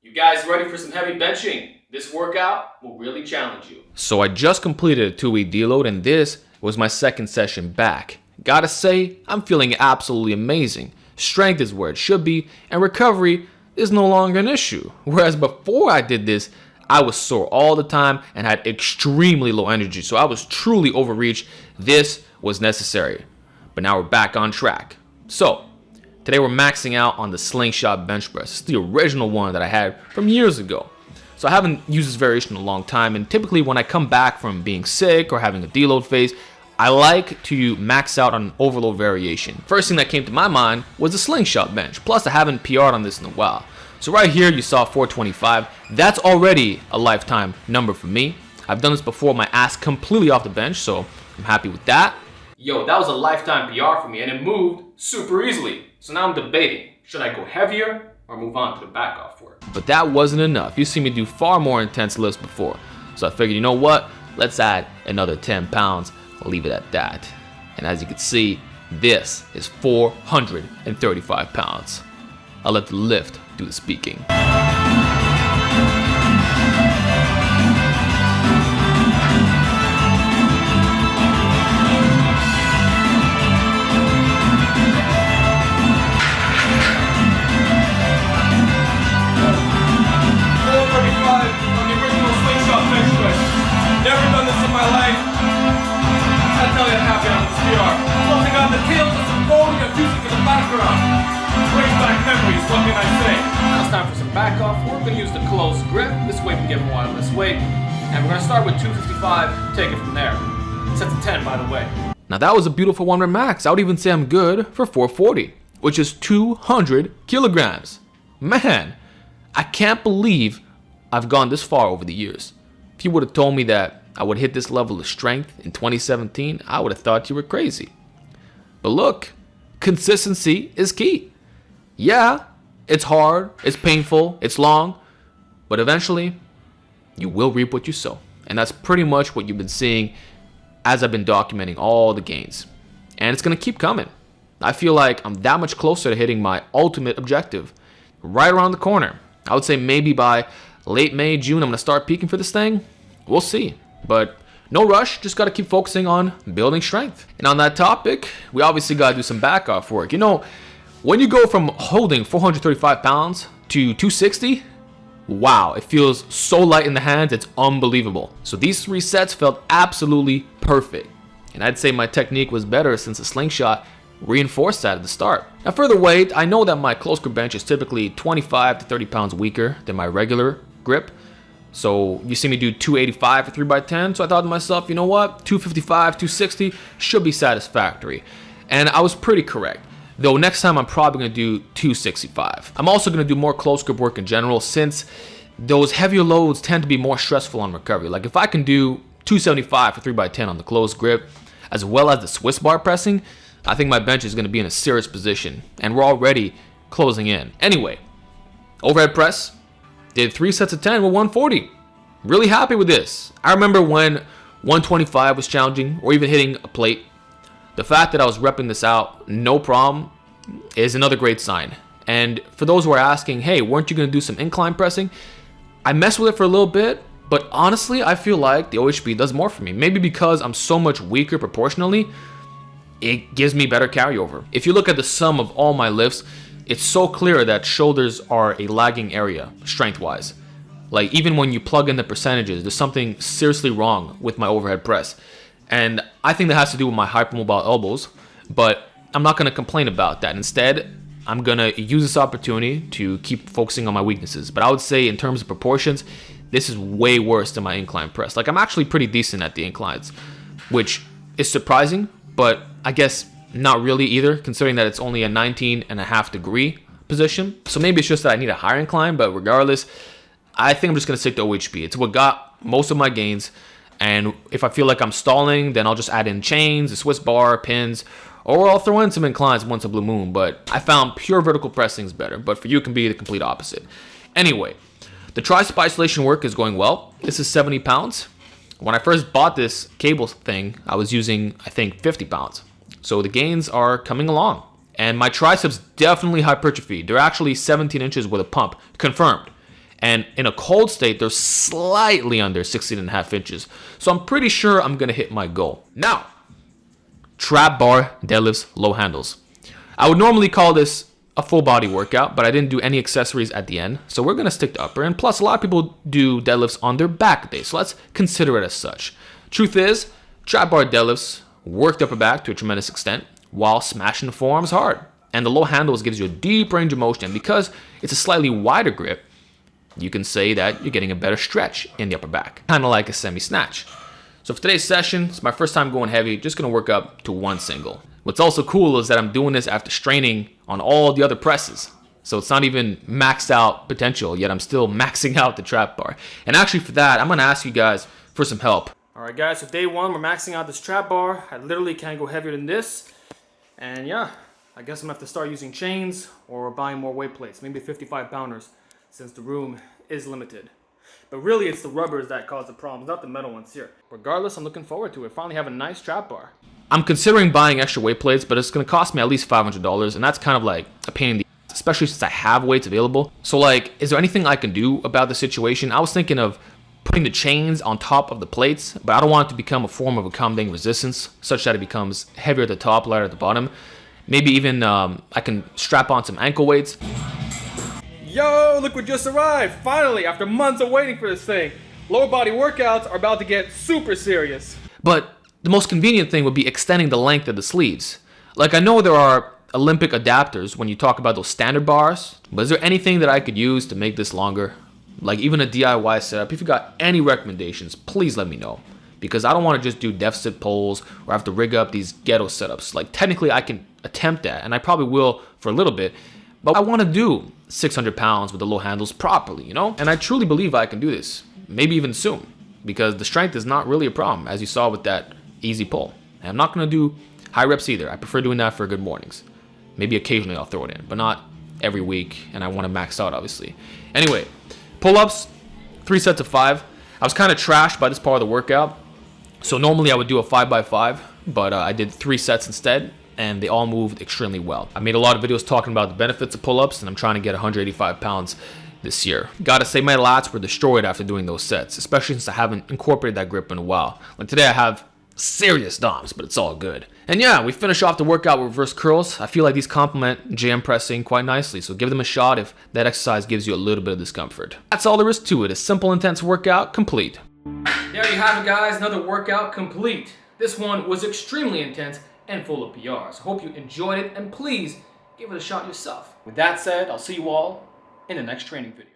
You guys ready for some heavy benching? This workout will really challenge you. So I just completed a 2-week deload and this was my second session back. Gotta say, I'm feeling absolutely amazing. Strength is where it should be and recovery is no longer an issue. Whereas before I did this, I was sore all the time and had extremely low energy. So I was truly overreached. This was necessary. But now we're back on track. So today we're maxing out on the Slingshot bench press. It's the original one that I had from years ago. So I haven't used this variation in a long time, and typically when I come back from being sick or having a deload phase, I like to max out on an overload variation. First thing that came to my mind was the Slingshot bench. Plus I haven't PR'd on this in a while. So right here you saw 425. That's already a lifetime number for me. I've done this before, my ass completely off the bench, so I'm happy with that. Yo, that was a lifetime PR for me and it moved super easily. So now I'm debating, should I go heavier or move on to the back off work? But that wasn't enough. You see me do far more intense lifts before. So I figured, you know what? Let's add another 10 pounds. I'll leave it at that. And as you can see, this is 435 pounds. I'll let the lift do the speaking. Never done this in my life. I tell you, I'm happy on this PR. Closing on the tails of some rolling of music in the background. Brings back memories, what can I say? Now it's time for some back off. We're going to use the close grip. This way we get more out of this weight. And we're going to start with 255, take it from there. Set to 10, by the way. Now that was a beautiful 1 rep max. I would even say I'm good for 440, which is 200 kilograms. Man, I can't believe I've gone this far over the years. If you would have told me that I would hit this level of strength in 2017, I would have thought you were crazy. But look, consistency is key. Yeah, it's hard, it's painful, it's long, but eventually you will reap what you sow. And that's pretty much what you've been seeing as I've been documenting all the gains. And it's going to keep coming. I feel like I'm that much closer to hitting my ultimate objective right around the corner. I would say maybe by late May, June, I'm going to start peaking for this thing. We'll see. But no rush, just got to keep focusing on building strength. And on that topic, we obviously got to do some back off work. You know, when you go from holding 435 pounds to 260, wow, it feels so light in the hands, it's unbelievable. So these 3 sets felt absolutely perfect. And I'd say my technique was better since the Slingshot reinforced that at the start. Now for the weight, I know that my close grip bench is typically 25 to 30 pounds weaker than my regular grip. So you see me do 285 for 3x10. So I thought to myself, you know what? 255, 260 should be satisfactory. And I was pretty correct. Though next time I'm probably going to do 265. I'm also going to do more close grip work in general since those heavier loads tend to be more stressful on recovery. Like if I can do 275 for 3x10 on the close grip as well as the Swiss bar pressing, I think my bench is going to be in a serious position. And we're already closing in. Anyway, overhead press. Did 3 sets of 10 with 140. Really happy with this. I remember when 125 was challenging or even hitting a plate. The fact that I was repping this out, no problem, is another great sign. And for those who are asking, hey, weren't you going to do some incline pressing? I messed with it for a little bit, but honestly, I feel like the OHB does more for me. Maybe because I'm so much weaker proportionally, it gives me better carryover. If you look at the sum of all my lifts, it's so clear that shoulders are a lagging area, strength-wise. Like, even when you plug in the percentages, there's something seriously wrong with my overhead press. And I think that has to do with my hypermobile elbows, but I'm not going to complain about that. Instead, I'm going to use this opportunity to keep focusing on my weaknesses. But I would say in terms of proportions, this is way worse than my incline press. Like, I'm actually pretty decent at the inclines, which is surprising, but I guess not really either, considering that it's only a 19.5 degree position. So maybe it's just that I need a higher incline, but regardless, I think I'm just going to stick to OHB. It's what got most of my gains. And if I feel like I'm stalling, then I'll just add in chains, a Swiss bar, pins, or I'll throw in some inclines once a blue moon. But I found pure vertical pressing is better, but for you it can be the complete opposite. Anyway, the tricep isolation work is going well. This is 70 pounds. When I first bought this cable thing, I was using, I think, 50 pounds. So the gains are coming along. And my triceps definitely hypertrophy. They're actually 17 inches with a pump, confirmed. And in a cold state, they're slightly under 16.5 inches. So I'm pretty sure I'm gonna hit my goal. Now, trap bar deadlifts, low handles. I would normally call this a full body workout, but I didn't do any accessories at the end. So we're gonna stick to upper. And plus, a lot of people do deadlifts on their back day. So let's consider it as such. Truth is, trap bar deadlifts work the upper back to a tremendous extent while smashing the forearms hard. And the low handles gives you a deep range of motion. And because it's a slightly wider grip, you can say that you're getting a better stretch in the upper back, kind of like a semi-snatch. So for today's session, it's my first time going heavy, just gonna work up to one single. What's also cool is that I'm doing this after straining on all the other presses. So it's not even maxed out potential, yet I'm still maxing out the trap bar. And actually for that, I'm gonna ask you guys for some help. All right guys, so day one, we're maxing out this trap bar. I literally can't go heavier than this. And yeah, I guess I'm gonna have to start using chains or buying more weight plates, maybe 55 pounders, since the room is limited. But really it's the rubbers that cause the problems, not the metal ones here. Regardless, I'm looking forward to it. Finally have a nice trap bar. I'm considering buying extra weight plates, but it's gonna cost me at least $500, and that's kind of like a pain in the ass, especially since I have weights available. So like, is there anything I can do about the situation? I was thinking of putting the chains on top of the plates, but I don't want it to become a form of accommodating resistance, such that it becomes heavier at the top, lighter at the bottom. Maybe even I can strap on some ankle weights. Yo, look what just arrived! Finally, after months of waiting for this thing. Lower body workouts are about to get super serious. But the most convenient thing would be extending the length of the sleeves. Like, I know there are Olympic adapters when you talk about those standard bars, but is there anything that I could use to make this longer? Like even a DIY setup. If you got any recommendations, please let me know. Because I don't want to just do deficit pulls or have to rig up these ghetto setups. Like technically I can attempt that, and I probably will for a little bit, but I want to do 600 pounds with the low handles properly, you know? And I truly believe I can do this, maybe even soon, because the strength is not really a problem, as you saw with that easy pull. And I'm not going to do high reps either. I prefer doing that for good mornings. Maybe occasionally I'll throw it in, but not every week, and I want to max out, obviously. Anyway, pull-ups, 3 sets of 5. I was kind of trashed by this part of the workout, so normally I would do a 5x5, but I did 3 sets instead, and they all moved extremely well. I made a lot of videos talking about the benefits of pull-ups, and I'm trying to get 185 pounds this year. Gotta say, my lats were destroyed after doing those sets, especially since I haven't incorporated that grip in a while. Like today I have serious DOMs, but it's all good. And yeah, we finish off the workout with reverse curls. I feel like these complement JM pressing quite nicely, so give them a shot if that exercise gives you a little bit of discomfort. That's all there is to it. A simple, intense workout complete. There you have it, guys. Another workout complete. This one was extremely intense and full of PRs. Hope you enjoyed it, and please give it a shot yourself. With that said, I'll see you all in the next training video.